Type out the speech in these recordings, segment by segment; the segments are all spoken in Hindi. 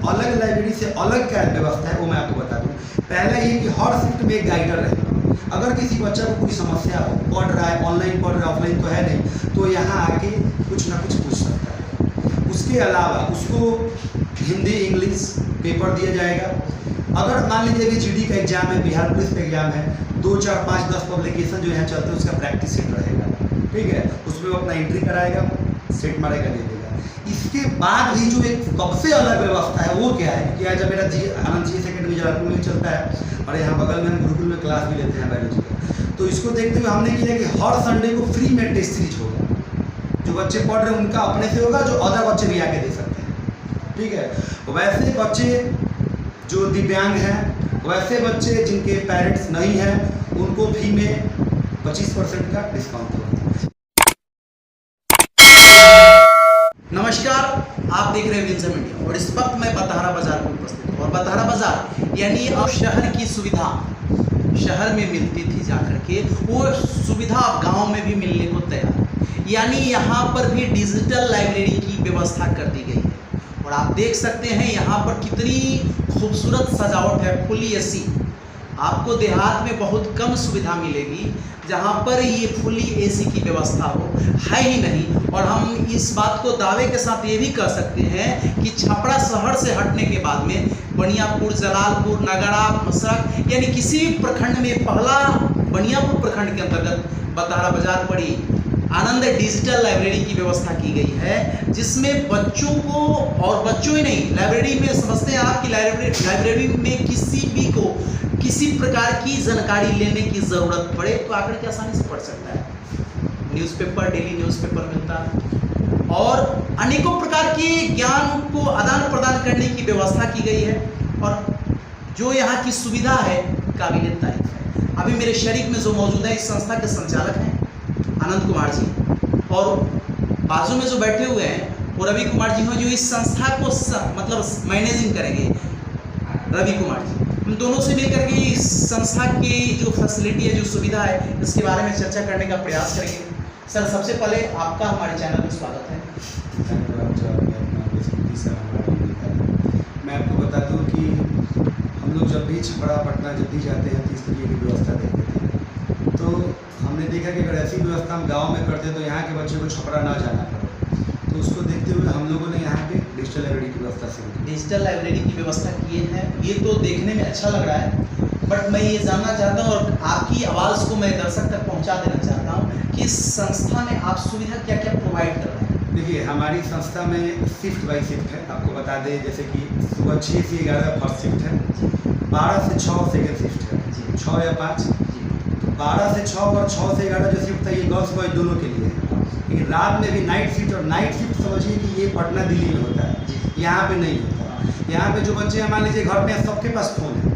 अलग लाइब्रेरी से अलग क्या व्यवस्था है वो मैं आपको बता दूं। पहला ये कि हर शिफ्ट में एक गाइडर रहेगा। अगर किसी बच्चा को कोई समस्या हो, पढ़ रहा है, ऑनलाइन पढ़ रहा है, ऑफलाइन तो है नहीं, तो यहाँ आके कुछ ना कुछ पूछ सकता है। उसके अलावा उसको हिंदी इंग्लिश पेपर दिया जाएगा। अगर मान लीजिए अभी जीडी का एग्जाम है, बिहार पुलिस का एग्जाम है, 2, 4, 5, 10 पब्लिकेशन जो यहाँ चलते हैं उसका प्रैक्टिस सेट रहेगा, ठीक है। उसमें वो अपना एंट्री कराएगा, सेट मारेगा, दे देगा। इसके बाद भी जो एक सबसे अलग व्यवस्था है वो क्या है कि आज मेरा आनंद जी सेकेंडरी जलालपुर में चलता है और यहाँ बगल में हम गुरुकुल में क्लास भी लेते हैं बायोलॉजी का। तो इसको देखते हुए हमने किया कि हर संडे को फ्री में टेस्ट सीरीज होगा। जो बच्चे पढ़ रहे हैं उनका अपने से होगा, जो अदर बच्चे भी आके दे सकते हैं, ठीक है। वैसे बच्चे जो दिव्यांग हैं, वैसे बच्चे जिनके पेरेंट्स नहीं हैं, उनको फी में 25% का डिस्काउंट होगा। नमस्कार, आप देख रहे हैं विंजन मीडिया और इस वक्त मैं बतहरा बाजार में उपस्थित हूँ। और बतहरा बाजार यानी अब शहर की सुविधा शहर में मिलती थी जाकर के, वो सुविधा अब गांव में भी मिलने को तैयार है। यानी यहाँ पर भी डिजिटल लाइब्रेरी की व्यवस्था कर दी गई है। और आप देख सकते हैं यहाँ पर कितनी खूबसूरत सजावट है, फुली एसी। आपको देहात में बहुत कम सुविधा मिलेगी जहाँ पर ये फुली एसी की व्यवस्था हो, है ही नहीं। और हम इस बात को दावे के साथ ये भी कह सकते हैं कि छपरा शहर से हटने के बाद में बनियापुर, जलालपुर, नगरा, मसरक यानी किसी भी प्रखंड में पहला बनियापुर प्रखंड के अंतर्गत बतहरा बाजार पड़ी आनंद डिजिटल लाइब्रेरी की व्यवस्था की गई है, जिसमें बच्चों को, और बच्चों ही नहीं, लाइब्रेरी में समझते हैं आप कि लाइब्रेरी में किसी भी को किसी प्रकार की जानकारी लेने की ज़रूरत पड़े तो आकर के आसानी से पढ़ सकता है। न्यूज़पेपर, डेली न्यूज़पेपर मिलता है और अनेकों प्रकार के ज्ञान को आदान प्रदान करने की व्यवस्था की गई है। और जो यहाँ की सुविधा है काबिल तारीफ है। अभी मेरे शरीक में जो मौजूद है इस संस्था के संचालक हैं आनंद कुमार जी, और बाजू में जो बैठे हुए हैं वो रवि कुमार जी हैं, जो इस संस्था को मतलब मैनेजिंग करेंगे, रवि कुमार जी। हम दोनों से मिलकर के इस संस्था की जो फैसिलिटी है, जो सुविधा है, इसके बारे में चर्चा करने का प्रयास करेंगे। सर, सबसे पहले आपका हमारे चैनल में स्वागत है। मैं आपको बता दूं कि हम लोग जब भी छपरा पटना जब भी जाते हैं तो इस तरीके की व्यवस्था देखते थे। तो हमने देखा कि अगर ऐसी व्यवस्था हम गाँव में करते तो यहाँ के बच्चे को छपरा ना जाना पड़े। तो उसको देखते हुए हम लोगों ने यहाँ पे डिजिटल लाइब्रेरी की व्यवस्था शुरू की। डिजिटल लाइब्रेरी की व्यवस्था किए हैं, ये तो देखने में अच्छा लग रहा है, बट मैं ये जानना चाहता हूँ और आपकी आवाज़ को मैं दर्शक तक पहुँचा देना चाहता हूँ कि इस संस्था में आप सुविधा क्या क्या प्रोवाइड कर रहे हैं। देखिए, हमारी संस्था में शिफ्ट बाई शिफ्ट है। आपको बता दें जैसे कि सुबह 6 से 11 फर्स्ट शिफ्ट है, 12 से 6 सेकेंड शिफ्ट है, 6 या 5। 12 से 6 और 6 से 11 जो शिफ्ट है ये गर्ल्स बॉयज दोनों के लिए है। लेकिन रात में भी नाइट शिफ्ट, और नाइट शिफ्ट समझिए कि ये पटना दिल्ली में होता है, यहाँ पे नहीं होता। यहाँ पे जो बच्चे हैं, मान लीजिए घर में सबके पास फ़ोन है,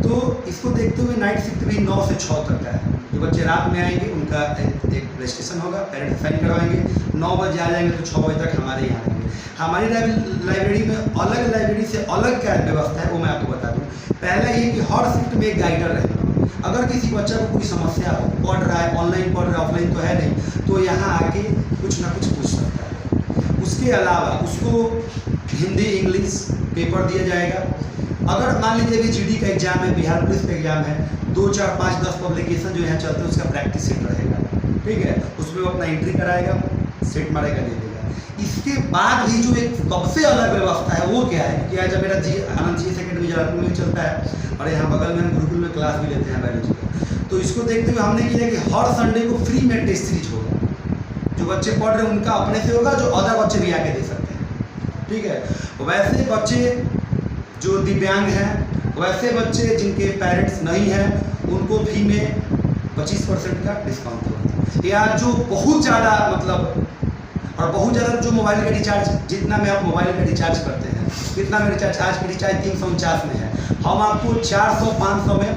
तो इसको देखते हुए नाइट शिफ्ट भी 9 से 6 तक का है। जो बच्चे रात में आएंगे उनका एक रजिस्ट्रेशन होगा, पेरेंट्स साइन करवाएंगे, 9 बजे आ जाएंगे तो 6 बजे तक हमारे यहाँ आएंगे। हमारी लाइब्रेरी में अलग लाइब्रेरी से अलग क्या व्यवस्था है वो मैं आपको बता दूँ। पहला ये कि हर शिफ्ट में एक गाइडर रहेगा। अगर किसी बच्चा को कोई समस्या हो, पढ़ रहा है, ऑनलाइन पढ़ रहा है, ऑफलाइन तो है नहीं, तो यहाँ आके कुछ ना कुछ पूछ सकता है। उसके अलावा उसको हिंदी इंग्लिश पेपर दिया जाएगा। अगर मान लीजिए अभी जीडी का एग्जाम है, बिहार पुलिस का एग्जाम है, 2, 4, 5, 10 पब्लिकेशन जो यहाँ चलते हैं उसका प्रैक्टिस सेट रहेगा, ठीक है। उसमें वो अपना एंट्री कराएगा, सेट मारेगा, दे देगा। इसके बाद भी जो एक सबसे अलग व्यवस्था है वो क्या है कि आज मेरा आनंद जी सेकेंडरी जलालपुर में चलता है और यहाँ बगल में हम गुरुकुल में क्लास भी लेते हैं बायोलॉजी का। तो इसको देखते हुए हमने किया कि हर संडे को फ्री में टेस्ट सीरीज होगा। जो बच्चे पढ़ रहे हैं उनका अपने से होगा, जो अदर बच्चे भी आके दे सकते हैं, ठीक है। वैसे बच्चे जो दिव्यांग हैं, वैसे बच्चे जिनके पेरेंट्स नहीं हैं, उनको फी में 25% का डिस्काउंट होगा। या जो बहुत ज़्यादा मतलब, और बहुत ज़्यादा जो मोबाइल का रिचार्ज, जितना में आप मोबाइल का रिचार्ज करते हैं, कितना में रिचार्ज, आज का रिचार्ज 349 में है, हम आपको 400-500 में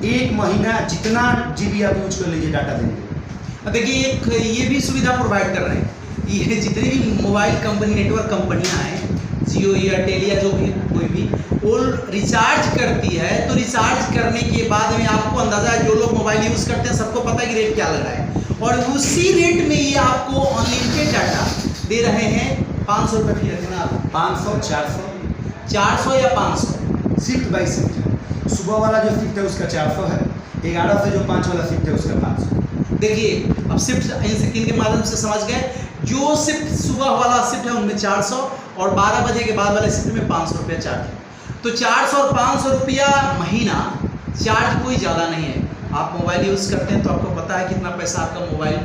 1 महीना जितना GB आप यूज कर लीजिए डाटा देंगे। देखिए, एक ये भी सुविधा प्रोवाइड कर रहे हैं, ये जितनी भी मोबाइल कंपनी, नेटवर्क कंपनियां हैं, जियो, एयरटेल या जो भी कोई भी, वो रिचार्ज करती है, तो रिचार्ज करने के बाद में आपको अंदाजा है, जो लोग मोबाइल यूज़ करते हैं सबको पता है कि रेट क्या लग रहा है, और उसी रेट में ये आपको अनलिमिटेड डाटा दे रहे हैं। 500 रुपये फी रखना, 500, 400 400 या 500? शिफ्ट बाई शिफ्ट है। सुबह वाला जो शिफ्ट है उसका 400 है, 11 से जो 5 वाला शिफ्ट है उसका 500। देखिए अब शिफ्ट इनके माध्यम से समझ गए, जो शिफ्ट सुबह वाला शिफ्ट है उनमें 400 और 12 बजे के बाद वाले शिफ्ट में 500 रुपया चार्ज है। तो 400 और 500 रुपया महीना चार्ज कोई ज़्यादा नहीं है। आप मोबाइल यूज़ करते हैं तो आपको पता है कितना पैसा आपका मोबाइल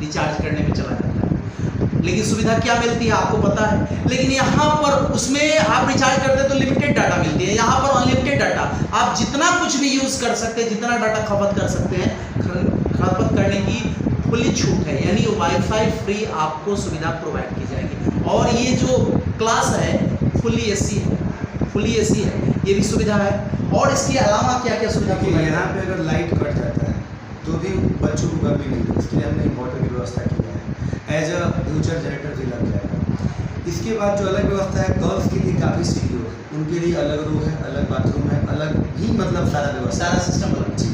रिचार्ज करने में चला जाता है, लेकिन सुविधा क्या मिलती है आपको पता है। लेकिन यहाँ पर उसमें आप रिचार्ज करते हैं तो लिमिटेड डाटा मिलती है, यहाँ पर अनलिमिटेड डाटा, आप जितना कुछ भी यूज़ कर सकते हैं, जितना डाटा खपत कर सकते हैं, खपत करने की खुली छूट है। यानी वाईफाई फ्री आपको सुविधा प्रोवाइड की जाएगी। और ये जो क्लास है फुली एसी है, फुली एसी है, ये भी सुविधा है। और इसके अलावा क्या क्या सुविधा देखिए यहाँ पे अगर लाइट कट जाता है तो भी बच्चों को गर्मी नहीं है, इसके लिए हमने इन्वर्टर की व्यवस्था की है। एज अ फ्यूचर जनरेटर भी लग जाएगा। इसके बाद जो अलग व्यवस्था है गर्ल्स के लिए काफ़ी सिक्योर है, उनके लिए अलग रूम है, अलग बाथरूम है, अलग ही मतलब सारा व्यवस्था, सारा सिस्टम अलग जी।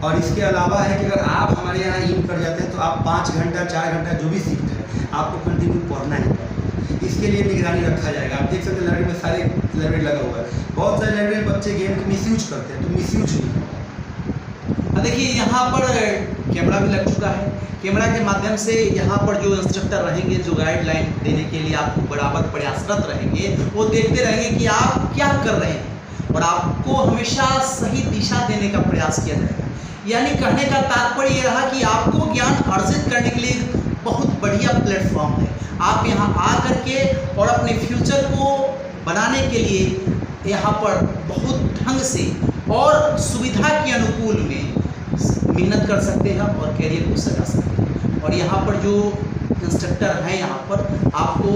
और इसके अलावा है कि अगर आप हमारे यहाँ इन कर जाते हैं तो आप 5 घंटा 4 घंटा जो भी शिफ्ट है आपको कंटिन्यू पढ़ना ही पड़ेगा। इसके लिए निगरानी रखा जाएगा। आप देख सकते हैं लाइब्रेरी में सारे लाइब्रेरी लगा हुआ है। बहुत सारे लाइब्रेरी में बच्चे गेम को मिसयूज करते हैं, तो मिसयूज नहीं होगा। देखिए यहाँ पर कैमरा भी लग चुका है। कैमरा के माध्यम से यहाँ पर जो इंस्ट्रक्टर रहेंगे, जो गाइडलाइन देने के लिए आपको बराबर प्रयासरत रहेंगे, वो देखते रहेंगे कि आप क्या कर रहे हैं और आपको हमेशा सही दिशा देने का प्रयास किया जाएगा। यानी कहने का तात्पर्य ये रहा कि आपको ज्ञान अर्जित करने के लिए बहुत बढ़िया प्लेटफॉर्म है। आप यहाँ आ करके और अपने फ्यूचर को बनाने के लिए यहाँ पर बहुत ढंग से और सुविधा के अनुकूल में मेहनत कर सकते हैं और कैरियर को सजा सकते हैं। और यहाँ पर जो इंस्ट्रक्टर हैं यहाँ पर आपको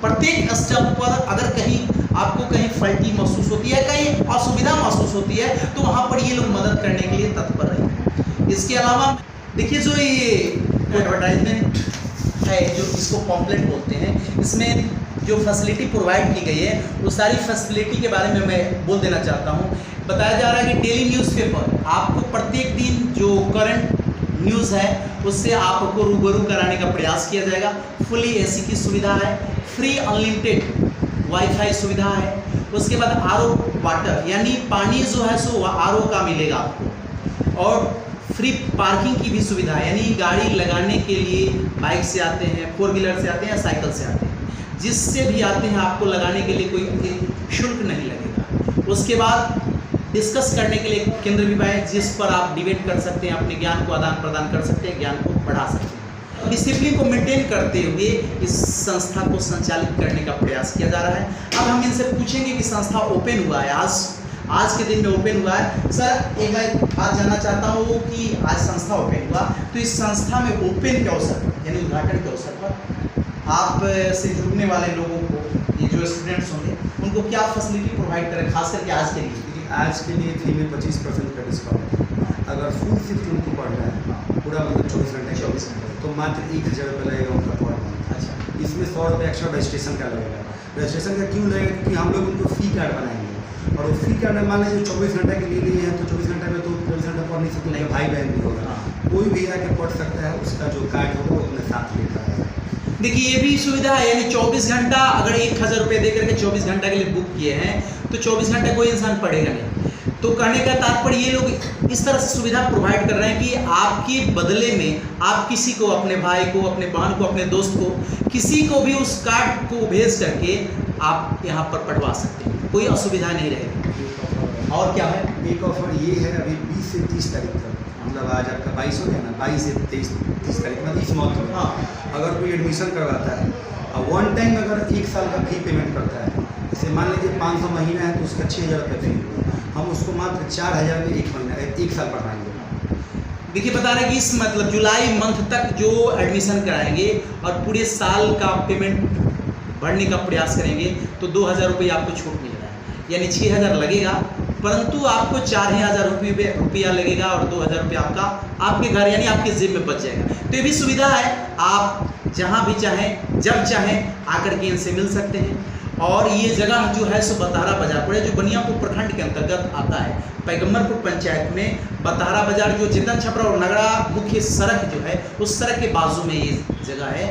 प्रत्येक स्टेप पर अगर कहीं आपको कहीं फल्टी महसूस होती है, कहीं असुविधा महसूस होती है, तो वहाँ पर ये लोग मदद करने के लिए तत्पर रहेंगे। इसके अलावा देखिए जो ये एडवर्टाइजमेंट है, जो इसको पॉम्पलेट बोलते हैं, इसमें जो फैसिलिटी प्रोवाइड की गई है वो सारी फैसिलिटी के बारे में मैं बोल देना चाहता हूँ। बताया जा रहा है कि डेली न्यूज़पेपर आपको प्रत्येक दिन जो करंट न्यूज़ है उससे आपको रूबरू कराने का प्रयास किया जाएगा। फुली एसी की सुविधा है, फ्री अनलिमिटेड वाईफाई सुविधा है। उसके बाद आरओ वाटर यानी पानी जो है सो आरओ का मिलेगा आपको। और फ्री पार्किंग की भी सुविधा है, यानी गाड़ी लगाने के लिए बाइक से आते हैं, 4 व्हीलर से आते हैं या साइकिल से आते हैं, जिससे भी आते हैं आपको लगाने के लिए कोई शुल्क नहीं लगेगा। उसके बाद डिस्कस करने के लिए केंद्र भी है जिस पर आप डिबेट कर सकते हैं, अपने ज्ञान को आदान प्रदान कर सकते हैं, ज्ञान को बढ़ा सकते हैं। डिसिप्लिन को मेंटेन करते हुए इस संस्था को संचालित करने का प्रयास किया जा रहा है। अब हम इनसे पूछेंगे कि संस्था ओपन हुआ है, आज के दिन में ओपन हुआ है। सर एक बात जानना चाहता हूँ कि आज संस्था ओपन हुआ तो इस संस्था में ओपन के अवसर पर यानी उद्घाटन के अवसर पर आप से जुड़ने वाले लोगों को, ये जो स्टूडेंट्स होंगे, उनको क्या फैसिलिटी प्रोवाइड करें, खास करके आज के लिए? आज के लिए फी में 25% का डिस्काउंट है। अगर फुल शिफ्ट उनको पढ़ना है पूरा मतलब 24 घंटे तो मात्र 1000 रुपये लगेगा उनका पर मंथ। अच्छा, इसमें 100 रुपये एक्स्ट्रा रजिस्ट्रेशन का लगेगा। रजिस्ट्रेशन का क्यों लगेगा? क्योंकि हम लोग उनको फी कार्ड बनाएंगे और वो फी कार्ड में मान लीजिए 24 घंटे के लिए लिए हैं तो 24 घंटे में तो 24 घंटे पढ़ नहीं सकते, भाई बहन भी होगा, कोई भी आके पढ़ सकता है। उसका जो कार्ड होगा वो अपने साथ लेकर आएगा। देखिए ये भी सुविधा है, यानी 24 घंटा अगर 1000 रुपये दे करके 24 घंटा के लिए बुक किए हैं तो 24 घंटे कोई इंसान पढ़ेगा नहीं। तो कहने का तात्पर्य ये लोग इस तरह से सुविधा प्रोवाइड कर रहे हैं कि आपके बदले में आप किसी को, अपने भाई को, अपने बहन को, अपने दोस्त को, किसी को भी उस कार्ड को भेज करके आप यहाँ पर पढ़वा सकते हैं, कोई असुविधा नहीं रहेगी। और क्या है? एक ऑफर ये है अभी 20 से 30 तारीख तक, मतलब आज आपका 22 हो गया ना, 22 से 30 तारीख मतलब इस मंथ में। हाँ, अगर कोई एडमिशन करवाता है और वन टाइम अगर 1 साल का फी पेमेंट करता है, जैसे मान लीजिए 500 महीना है तो उसका 6000 रुपये फी, हम उसको मात्र 4000 में 1 साल पढ़ाएंगे। देखिए बता रहे हैं कि इस मतलब जुलाई मंथ तक जो एडमिशन कराएंगे और पूरे साल का पेमेंट भरने का प्रयास करेंगे तो 2000 रुपये आपको छूट मिल रहा है, यानी 6000 लगेगा परंतु आपको 4000 रुपया लगेगा और 2000 रुपये आपका आपके घर यानी आपके जेब में बच जाएगा। तो ये भी सुविधा है, आप जहाँ भी चाहें जब चाहें आकर के इनसे मिल सकते हैं। और ये जगह जो है सो बतहारा बाजार पड़े, जो बनियापुर प्रखंड के अंतर्गत आता है, पैगम्बरपुर पंचायत में बतहारा बाजार, जो जिंदन छपरा और नगरा मुख्य सड़क जो है उस सड़क के बाजू में ये जगह है,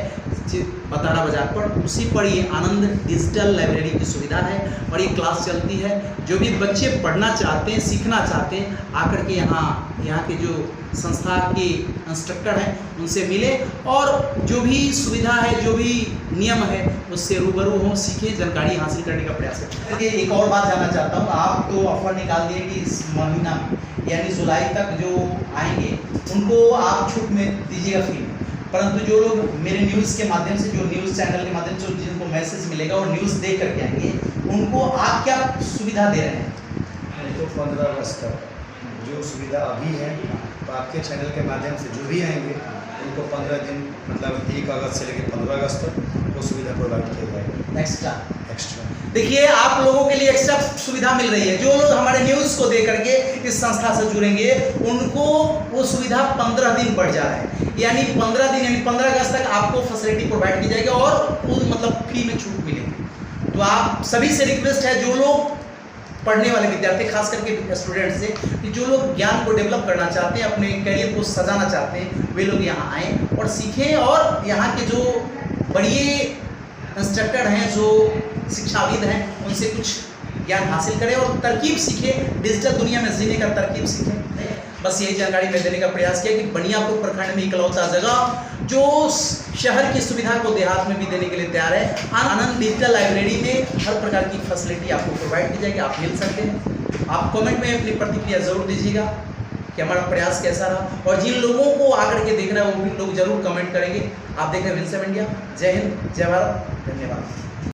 बतारा बाजार पर, उसी पर ये आनंद डिजिटल लाइब्रेरी की सुविधा है और ये क्लास चलती है। जो भी बच्चे पढ़ना चाहते हैं, सीखना चाहते हैं, आकर के यहाँ के जो संस्था के इंस्ट्रक्टर हैं उनसे मिले और जो भी सुविधा है, जो भी नियम है, उससे रूबरू हों, सीखें, जानकारी हासिल करने का प्रयास करें। देखिए, एक और बात जानना चाहता हूँ, आप तो ऑफर निकाल दिए कि इस महीना यानी जुलाई तक जो आएंगे उनको आप छूट में दीजिएगा फ्री में, परंतु जो लोग मेरे न्यूज़ के माध्यम से, जो न्यूज़ चैनल के माध्यम से जिनको मैसेज मिलेगा और न्यूज़ देख करके आएंगे, उनको आप क्या सुविधा दे रहे हैं? तो 15 अगस्त तक जो सुविधा अभी है, तो आपके चैनल के माध्यम से जो भी आएंगे उनको 15 दिन, मतलब 1 अगस्त से लेकर 15 अगस्त तक वो सुविधा प्रोवाइड किया जाएगा। एक्स्ट्रा देखिए, आप लोगों के लिए एक्स्ट्रा सुविधा मिल रही है। जो लोग हमारे न्यूज़ को देख करके इस संस्था से जुड़ेंगे उनको वो सुविधा 15 दिन बढ़ जा रहा है, यानी 15 दिन, यानी 15 अगस्त तक आपको फैसिलिटी प्रोवाइड की जाएगी और मतलब फ्री में छूट मिलेगी। तो आप सभी से रिक्वेस्ट है, जो लोग पढ़ने वाले विद्यार्थी, खास करके स्टूडेंट से, कि जो लोग ज्ञान को डेवलप करना चाहते हैं, अपने करियर को सजाना चाहते हैं, वे लोग यहाँ आएँ और सीखें और यहाँ के जो बढ़िया इंस्ट्रक्टर हैं, जो शिक्षाविद हैं, उनसे कुछ ज्ञान हासिल करें और तरकीब सीखें, डिजिटल दुनिया में जीने का तरकीब सीखें। बस यही जानकारी मैं देने का प्रयास किया कि बनियापुर प्रखंड में इकलौता जगह जो शहर की सुविधा को देहात में भी देने के लिए तैयार है। आनंद डिजिटल लाइब्रेरी में हर प्रकार की फैसिलिटी आपको प्रोवाइड की जाएगी, आप मिल सकते हैं। आप कमेंट में अपनी प्रतिक्रिया जरूर दीजिएगा कि हमारा प्रयास कैसा रहा, और जिन लोगों को आकर के देखना है वो भी लोग जरूर कमेंट करेंगे। आप देख रहे हैं विल्सन इंडिया। जय हिंद, जय भारत, धन्यवाद।